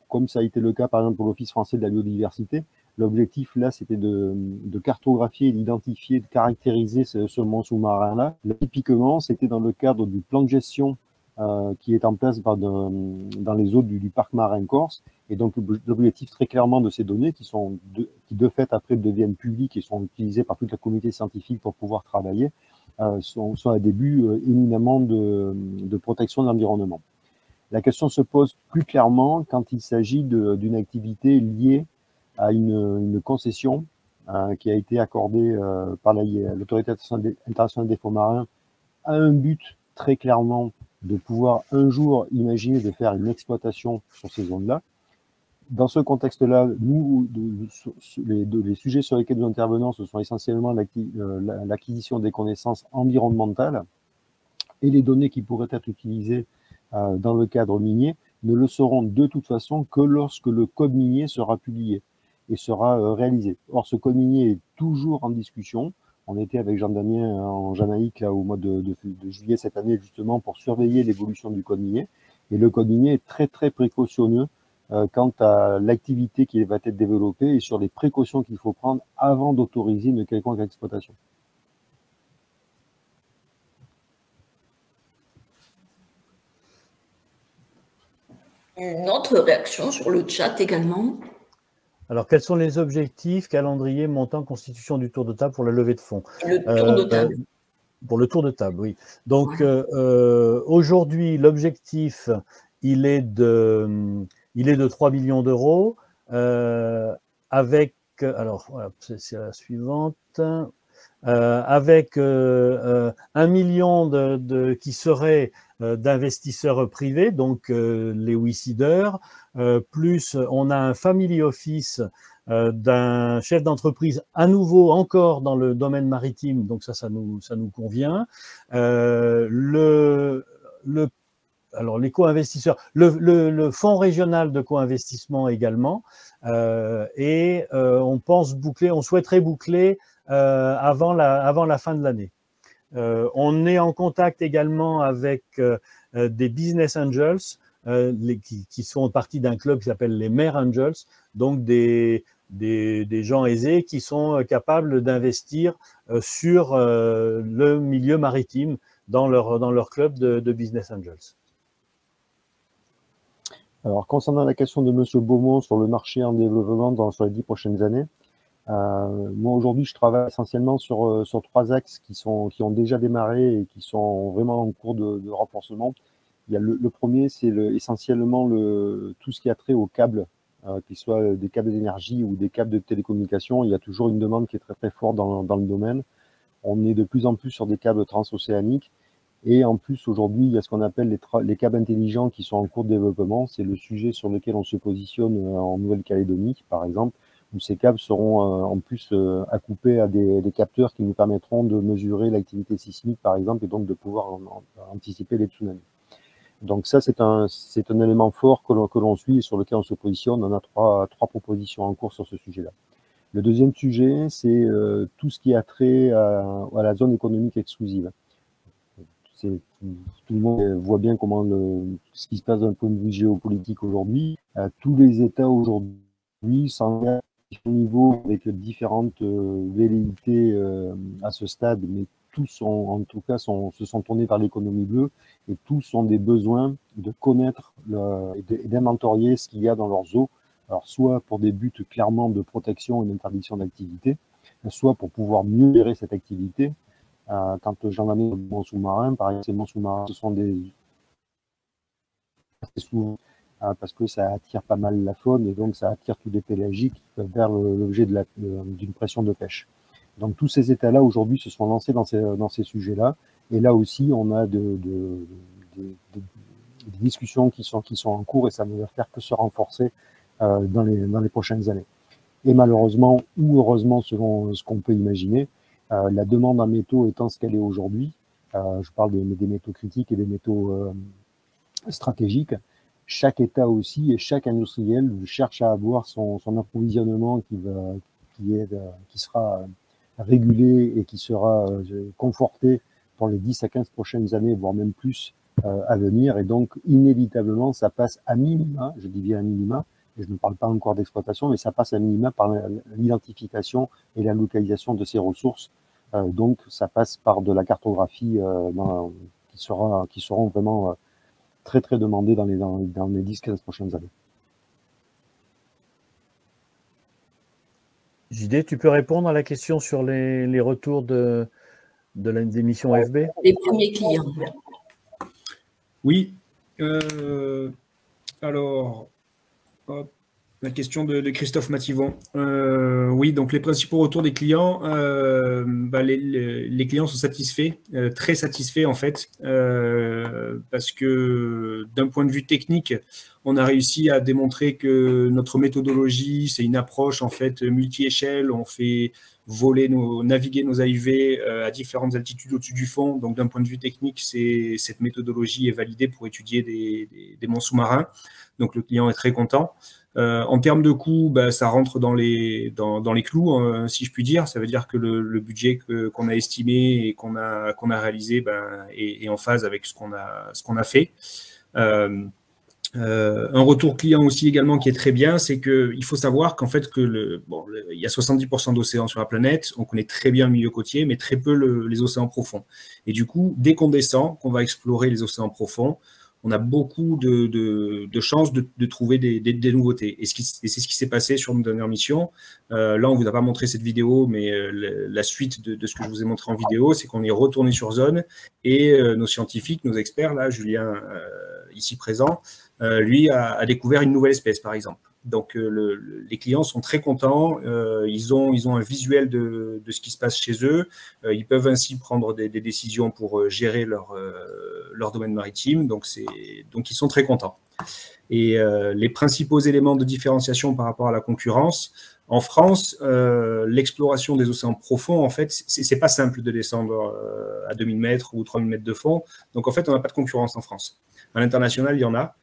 comme ça a été le cas par exemple pour l'Office français de la biodiversité, l'objectif là c'était de cartographier, d'identifier, de caractériser ce mont sous-marin-là. Typiquement, c'était dans le cadre du plan de gestion qui est en place dans les eaux du parc marin corse. Et donc l'objectif très clairement de ces données qui de fait après deviennent publiques et sont utilisées par toute la communauté scientifique pour pouvoir travailler, sont à des buts éminemment de protection de l'environnement. La question se pose plus clairement quand il s'agit d'une activité liée à une concession qui a été accordée par l'Autorité internationale des fonds marins à un but très clairement de pouvoir un jour imaginer de faire une exploitation sur ces zones-là. Dans ce contexte-là, les sujets sur lesquels nous intervenons, ce sont essentiellement l'acquisition des connaissances environnementales et les données qui pourraient être utilisées dans le cadre minier ne le seront de toute façon que lorsque le code minier sera publié et sera réalisé. Or, ce code minier est toujours en discussion. On était avec Jean Damien en Jamaïque là, au mois de juillet cette année justement pour surveiller l'évolution du code minier. Et le code minier est très très précautionneux quant à l'activité qui va être développée et sur les précautions qu'il faut prendre avant d'autoriser une quelconque exploitation. Une autre réaction sur le chat également. Alors, quels sont les objectifs, calendrier, montant, constitution du tour de table pour la levée de fonds? Le tour de table. Pour le tour de table, oui. Donc, aujourd'hui, l'objectif, il est de 3 millions d'euros avec, alors, voilà, c'est la suivante, avec 1 million qui serait d'investisseurs privés, donc les WeSeeders, plus on a un family office d'un chef d'entreprise à nouveau encore dans le domaine maritime, donc ça nous convient. Alors les co-investisseurs, le fonds régional de co-investissement également, et on souhaiterait boucler avant la fin de l'année. On est en contact également avec des business angels qui sont partie d'un club qui s'appelle les Mare Angels, donc des gens aisés qui sont capables d'investir sur le milieu maritime dans leur club de business angels. Alors, concernant la question de M. Beaumont sur le marché en développement sur les 10 prochaines années, moi aujourd'hui je travaille essentiellement sur 3 axes qui ont déjà démarré et qui sont vraiment en cours de renforcement. Il y a le premier, c'est essentiellement tout ce qui a trait aux câbles, qu'ils soient des câbles d'énergie ou des câbles de télécommunication. Il y a toujours une demande qui est très très forte dans le domaine. On est de plus en plus sur des câbles transocéaniques. Et en plus, aujourd'hui, il y a ce qu'on appelle les câbles intelligents qui sont en cours de développement. C'est le sujet sur lequel on se positionne en Nouvelle-Calédonie, par exemple, où ces câbles seront en plus accouplés à des capteurs qui nous permettront de mesurer l'activité sismique, par exemple, et donc de pouvoir anticiper les tsunamis. Donc ça, c'est un élément fort que l'on suit et sur lequel on se positionne. On a trois propositions en cours sur ce sujet-là. Le deuxième sujet, c'est tout ce qui a trait à la zone économique exclusive. Tout le monde voit bien ce qui se passe d'un point de vue géopolitique aujourd'hui. Tous les États aujourd'hui s'engagent au niveau avec différentes velléités à ce stade, mais tous en tout cas se sont tournés vers l'économie bleue et tous ont des besoins de connaître et d'inventorier ce qu'il y a dans leurs eaux. Alors soit pour des buts clairement de protection et d'interdiction d'activité, soit pour pouvoir mieux gérer cette activité. Quand j'en amène des monts sous-marins, par exemple, ces monts sous-marins, ce sont souvent parce que ça attire pas mal la faune et donc ça attire tous les pélagiques vers l'objet d'une pression de pêche. Donc tous ces états-là aujourd'hui se sont lancés dans ces sujets-là et là aussi on a des discussions qui sont en cours et ça ne va faire que se renforcer dans les prochaines années. Et malheureusement ou heureusement selon ce qu'on peut imaginer, la demande en métaux étant ce qu'elle est aujourd'hui, je parle des métaux critiques et des métaux stratégiques, chaque État aussi et chaque industriel cherche à avoir son approvisionnement qui sera régulé et qui sera conforté pour les 10 à 15 prochaines années, voire même plus à venir. Et donc, inévitablement, ça passe à minima, je dis bien à minima, et je ne parle pas encore d'exploitation, mais ça passe à minima par l'identification et la localisation de ces ressources. Donc, ça passe par de la cartographie qui seront vraiment très, très demandées dans les 10-15 prochaines années. JD, tu peux répondre à la question sur les retours des missions AFB? Les premiers clients. Oui. Alors, hop, la question de Christophe Mathivon. Oui, donc les principaux retours des clients, les clients sont satisfaits, très satisfaits en fait, parce que d'un point de vue technique, on a réussi à démontrer que notre méthodologie, c'est une approche en fait multi-échelle. On fait naviguer nos AUV à différentes altitudes au-dessus du fond. Donc d'un point de vue technique, cette méthodologie est validée pour étudier des monts sous-marins. Donc le client est très content. En termes de coûts, ça rentre dans les clous, si je puis dire. Ça veut dire que le budget qu'on a estimé et qu'on a réalisé est en phase avec ce qu'on a fait. Un retour client aussi également qui est très bien, c'est qu'il faut savoir qu'en fait il y a 70% d'océans sur la planète, on connaît très bien le milieu côtier, mais très peu les océans profonds. Et du coup, dès qu'on descend, qu'on va explorer les océans profonds, on a beaucoup de chances de trouver des nouveautés. Et c'est ce qui s'est passé sur nos dernières missions. Là, on ne vous a pas montré cette vidéo, mais la suite de ce que je vous ai montré en vidéo, c'est qu'on est retourné sur zone et nos scientifiques, nos experts, là, Julien, ici présent, lui a découvert une nouvelle espèce, par exemple. Donc, les clients sont très contents. Ils ont un visuel de ce qui se passe chez eux. Ils peuvent ainsi prendre des décisions pour gérer leur domaine maritime. Donc, ils sont très contents. Et les principaux éléments de différenciation par rapport à la concurrence, en France, l'exploration des océans profonds, en fait, c'est pas simple de descendre à 2000 mètres ou 3000 mètres de fond. Donc, en fait, on n'a pas de concurrence en France. À l'international, il y en a.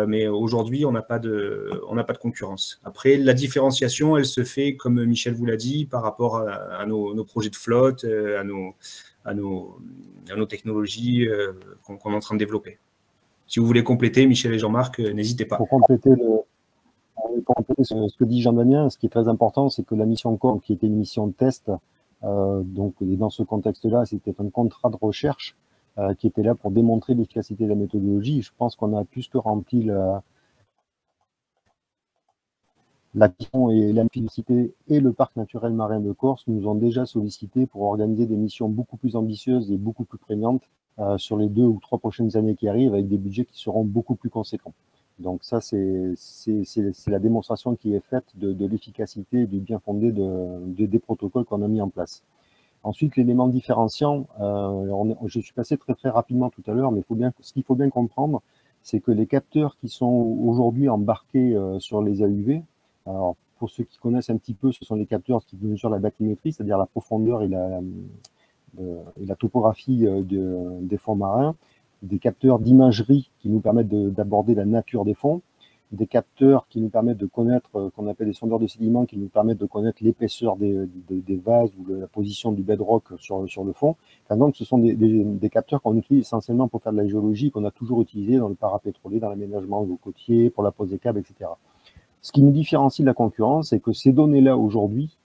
Mais aujourd'hui, on n'a pas de concurrence. Après, la différenciation, elle se fait, comme Michel vous l'a dit, par rapport à nos projets de flotte, à nos technologies qu'on est en train de développer. Si vous voulez compléter, Michel et Jean-Marc, n'hésitez pas. Pour compléter ce que dit Jean-Damien, ce qui est très important, c'est que la mission CORM, qui était une mission de test, donc et dans ce contexte-là, c'était un contrat de recherche qui était là pour démontrer l'efficacité de la méthodologie. Je pense qu'on a plus que rempli la mission et l'efficacité, et le parc naturel marin de Corse nous ont déjà sollicité pour organiser des missions beaucoup plus ambitieuses et beaucoup plus prégnantes sur les 2 ou 3 prochaines années qui arrivent, avec des budgets qui seront beaucoup plus conséquents. Donc ça, c'est la démonstration qui est faite de l'efficacité et du bien fondé des protocoles qu'on a mis en place. Ensuite, l'élément différenciant, je suis passé très très rapidement tout à l'heure, mais ce qu'il faut bien comprendre, c'est que les capteurs qui sont aujourd'hui embarqués sur les AUV, alors pour ceux qui connaissent un petit peu, ce sont les capteurs qui mesurent la bathymétrie, c'est-à-dire la profondeur et la topographie des fonds marins, des capteurs d'imagerie qui nous permettent d'aborder la nature des fonds, des capteurs qui nous permettent de connaître, qu'on appelle des sondeurs de sédiments, qui nous permettent de connaître l'épaisseur des vases ou la position du bedrock sur le fond. Enfin, donc, ce sont des capteurs qu'on utilise essentiellement pour faire de la géologie, qu'on a toujours utilisé dans le parapétrolier, dans l'aménagement côtier, pour la pose des câbles, etc. Ce qui nous différencie de la concurrence, c'est que ces données-là, aujourd'hui,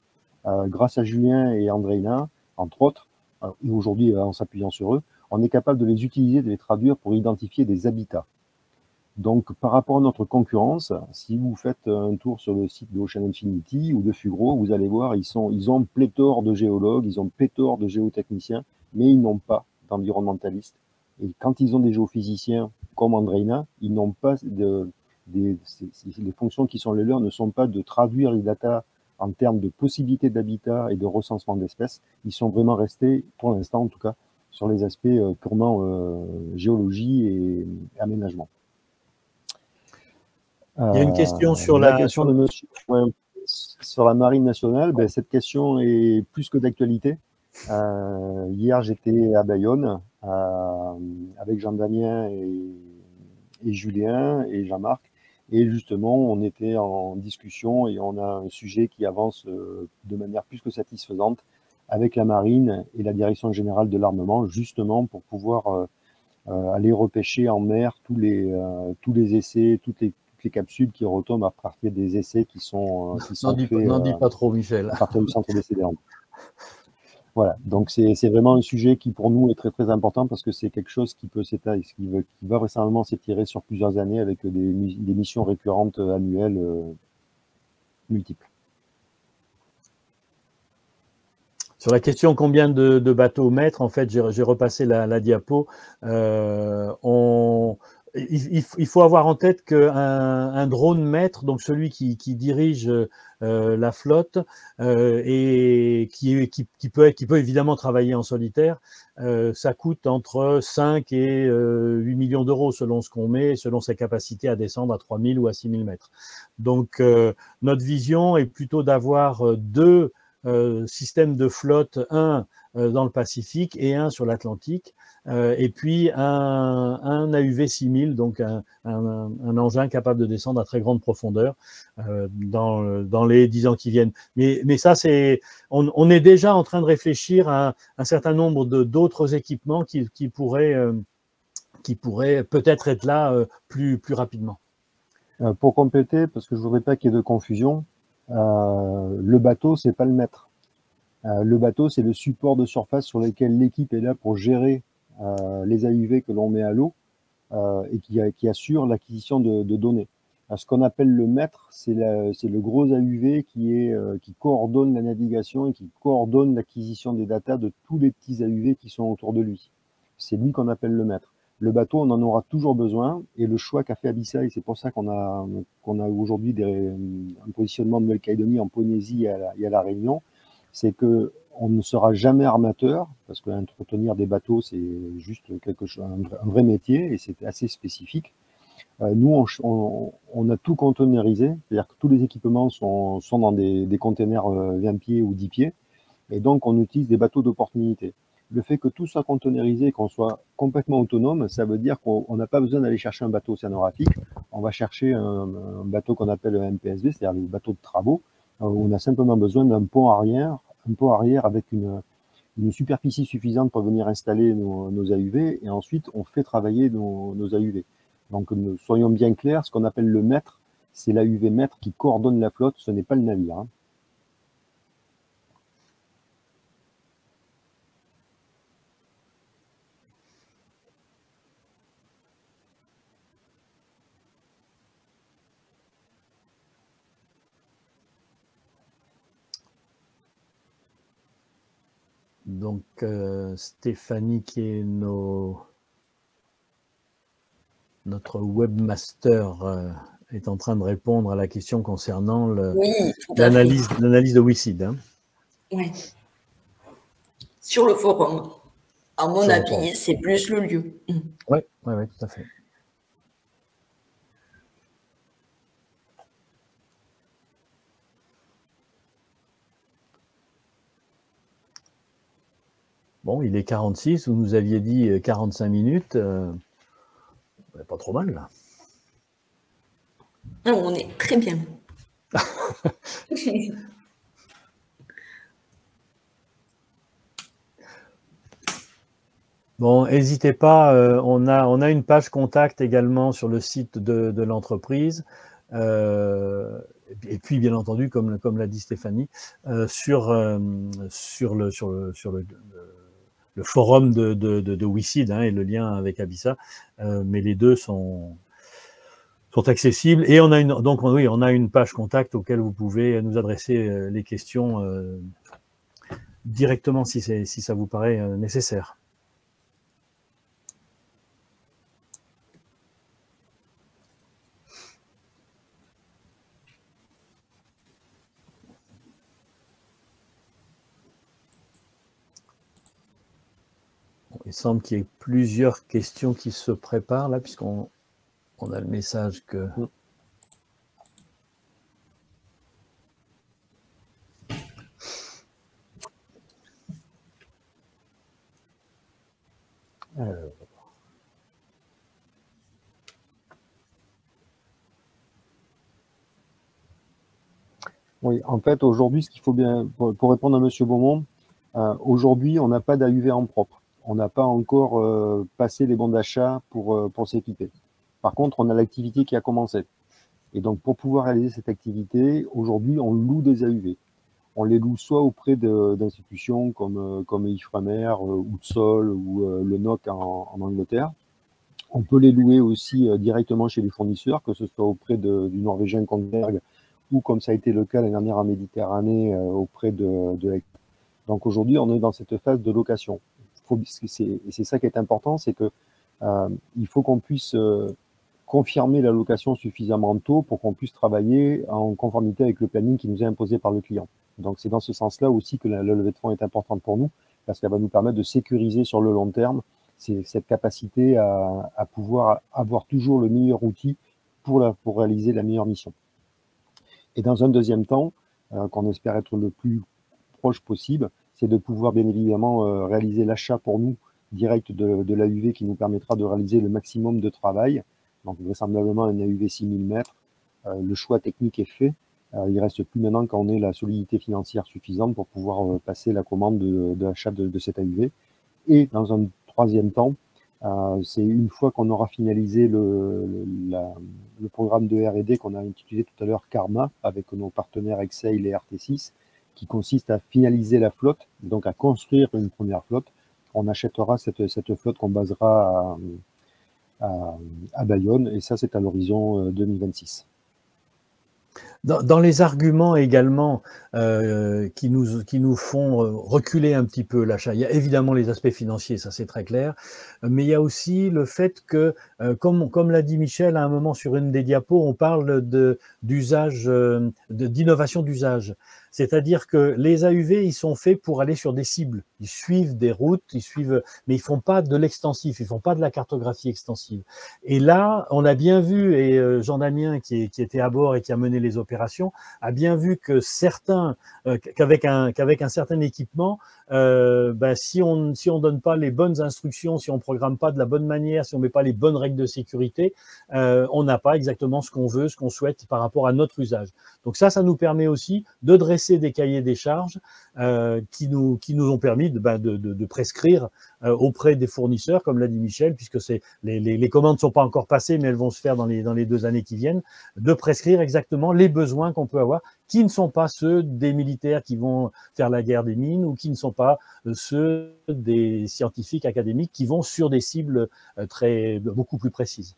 grâce à Julien et Andréina, entre autres, et aujourd'hui en s'appuyant sur eux, on est capable de les utiliser, de les traduire pour identifier des habitats. Donc, par rapport à notre concurrence, si vous faites un tour sur le site de Ocean Infinity ou de Fugro, vous allez voir, ils ont pléthore de géologues, ils ont pléthore de géotechniciens, mais ils n'ont pas d'environnementalistes. Et quand ils ont des géophysiciens comme Andréina, ils n'ont pas les fonctions qui sont les leurs ne sont pas de traduire les data en termes de possibilités d'habitat et de recensement d'espèces. Ils sont vraiment restés, pour l'instant en tout cas, sur les aspects purement géologie et aménagement. Il y a une question sur la question de monsieur sur la marine nationale. Ben, cette question est plus que d'actualité. Hier, j'étais à Bayonne avec Jean-Damien et Julien et Jean-Marc. Et justement, on était en discussion et on a un sujet qui avance de manière plus que satisfaisante avec la marine et la direction générale de l'armement, justement pour pouvoir aller repêcher en mer tous les essais, toutes les capsules qui retombent à partir des essais qui sont faits. N'en dis pas trop, Michel. À partir du centre d'essai d'Erlon. Voilà, donc c'est vraiment un sujet qui pour nous est très très important parce que c'est quelque chose qui peut s'étaler, qui va vraisemblablement s'étirer sur plusieurs années avec des missions récurrentes annuelles multiples. Sur la question combien de bateaux mettre, en fait, j'ai repassé la diapo. Il faut avoir en tête qu'un drone maître, donc celui qui dirige la flotte et qui peut évidemment travailler en solitaire, ça coûte entre 5 et 8 millions d'euros selon ce qu'on met, selon sa capacité à descendre à 3000 ou à 6000 mètres. Donc notre vision est plutôt d'avoir 2 systèmes de flotte, un dans le Pacifique et un sur l'Atlantique, et puis un AUV 6000, donc un engin capable de descendre à très grande profondeur dans les 10 ans qui viennent. Mais ça, on est déjà en train de réfléchir à un certain nombre d'autres équipements qui pourraient peut-être être là plus rapidement. Pour compléter, parce que je ne voudrais pas qu'il y ait de confusion, le bateau, c'est pas le maître. Le bateau, c'est le support de surface sur lequel l'équipe est là pour gérer les AUV que l'on met à l'eau et qui assure l'acquisition de données. Ce qu'on appelle le maître, c'est le gros AUV qui coordonne la navigation et qui coordonne l'acquisition des datas de tous les petits AUV qui sont autour de lui. C'est lui qu'on appelle le maître. Le bateau, on en aura toujours besoin, et le choix qu'a fait Abyssa, et c'est pour ça qu'on a aujourd'hui un positionnement de Nouvelle-Calédonie, en Polynésie et à la Réunion, c'est que on ne sera jamais armateur, parce qu'entretenir des bateaux, c'est juste un vrai métier, et c'est assez spécifique. Nous, on a tout containerisé, c'est-à-dire que tous les équipements sont dans des containers 20 pieds ou 10 pieds, et donc on utilise des bateaux d'opportunité. Le fait que tout soit containerisé, qu'on soit complètement autonome, ça veut dire qu'on n'a pas besoin d'aller chercher un bateau océanographique. On va chercher un bateau qu'on appelle un MPSV, c'est-à-dire le bateau de travaux, où on a simplement besoin d'un pont arrière avec une superficie suffisante pour venir installer nos AUV, et ensuite on fait travailler nos AUV. Donc soyons bien clairs, ce qu'on appelle le maître, c'est l'AUV maître qui coordonne la flotte, ce n'est pas le navire. Hein. Donc, Stéphanie, qui est notre webmaster, est en train de répondre à la question concernant l'analyse de WICID. Hein. Oui. Sur le forum. À mon avis, c'est plus le lieu. Oui, tout à fait. Bon, il est 46, vous nous aviez dit 45 minutes. Pas trop mal, là. Non, on est très bien. Bon, n'hésitez pas, on a une page contact également sur le site de l'entreprise. Et puis, bien entendu, comme l'a dit Stéphanie, sur le forum de WICID, hein, et le lien avec Abissa, mais les deux sont accessibles. Et on a une page contact auquel vous pouvez nous adresser les questions directement si ça vous paraît nécessaire. Il semble qu'il y ait plusieurs questions qui se préparent là, puisqu'on a le message que... Oui, en fait, aujourd'hui, ce qu'il faut bien, pour répondre à Monsieur Beaumont, aujourd'hui, on n'a pas d'AUV en propre. On n'a pas encore passé les bons d'achat pour s'équiper. Par contre, on a l'activité qui a commencé. Et donc, pour pouvoir réaliser cette activité, aujourd'hui, on loue des AUV. On les loue soit auprès d'institutions comme Ifremer, Outsol ou le NOC en Angleterre. On peut les louer aussi directement chez les fournisseurs, que ce soit auprès du Norvégien Kongsberg ou, comme ça a été le cas l'année dernière en Méditerranée, auprès de Donc aujourd'hui, on est dans cette phase de location. C'est ça qui est important, c'est que il faut qu'on puisse confirmer la location suffisamment tôt pour qu'on puisse travailler en conformité avec le planning qui nous est imposé par le client. Donc c'est dans ce sens-là aussi que la levée de fonds est importante pour nous, parce qu'elle va nous permettre de sécuriser sur le long terme cette capacité à pouvoir avoir toujours le meilleur outil pour réaliser la meilleure mission. Et dans un deuxième temps, qu'on espère être le plus proche possible, c'est de pouvoir bien évidemment réaliser l'achat pour nous direct de l'AUV qui nous permettra de réaliser le maximum de travail. Donc vraisemblablement un AUV 6000 mètres. Le choix technique est fait. Il reste plus maintenant qu'on ait la solidité financière suffisante pour pouvoir passer la commande de l'achat de cet AUV. Et dans un troisième temps, c'est une fois qu'on aura finalisé le programme de R&D qu'on a intitulé tout à l'heure Karma avec nos partenaires Exail et RT6, qui consiste à finaliser la flotte, donc à construire une première flotte. On achètera cette flotte qu'on basera à Bayonne, et ça, c'est à l'horizon 2026. Dans les arguments également qui nous font reculer un petit peu l'achat, il y a évidemment les aspects financiers, ça c'est très clair, mais il y a aussi le fait que, comme l'a dit Michel à un moment sur une des diapos, on parle d'innovation d'usage. C'est-à-dire que les AUV, ils sont faits pour aller sur des cibles. Ils suivent des routes, mais ils font pas de l'extensif, ils font pas de la cartographie extensive. Et là, on a bien vu, et Jean Damien, qui était à bord et qui a mené les opérations, opérations, a bien vu que qu'avec un certain équipement, si on donne pas les bonnes instructions, si on programme pas de la bonne manière, si on met pas les bonnes règles de sécurité, on n'a pas exactement ce qu'on veut, ce qu'on souhaite par rapport à notre usage. Donc ça nous permet aussi de dresser des cahiers des charges qui nous ont permis de prescrire auprès des fournisseurs, comme l'a dit Michel, puisque les commandes ne sont pas encore passées, mais elles vont se faire dans les 2 années qui viennent, de prescrire exactement les besoins qu'on peut avoir, qui ne sont pas ceux des militaires qui vont faire la guerre des mines ou qui ne sont pas ceux des scientifiques académiques qui vont sur des cibles beaucoup plus précises.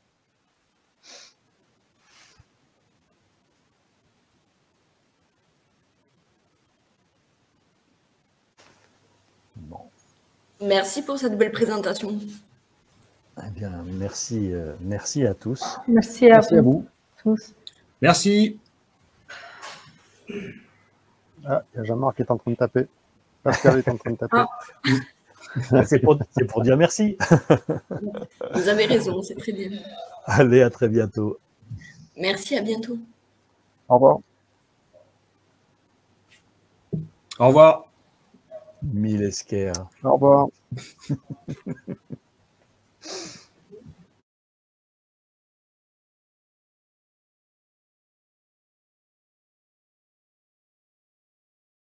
Bon. Merci pour cette belle présentation. Eh bien, merci à tous. Merci à vous tous. Merci. Ah, il y a Jean-Marc qui est en train de taper. Pascal est en train de taper. C'est pour dire merci. Vous avez raison, c'est très bien. Allez, à très bientôt. Merci, à bientôt. Au revoir. Au revoir. Mille esquers. Au revoir.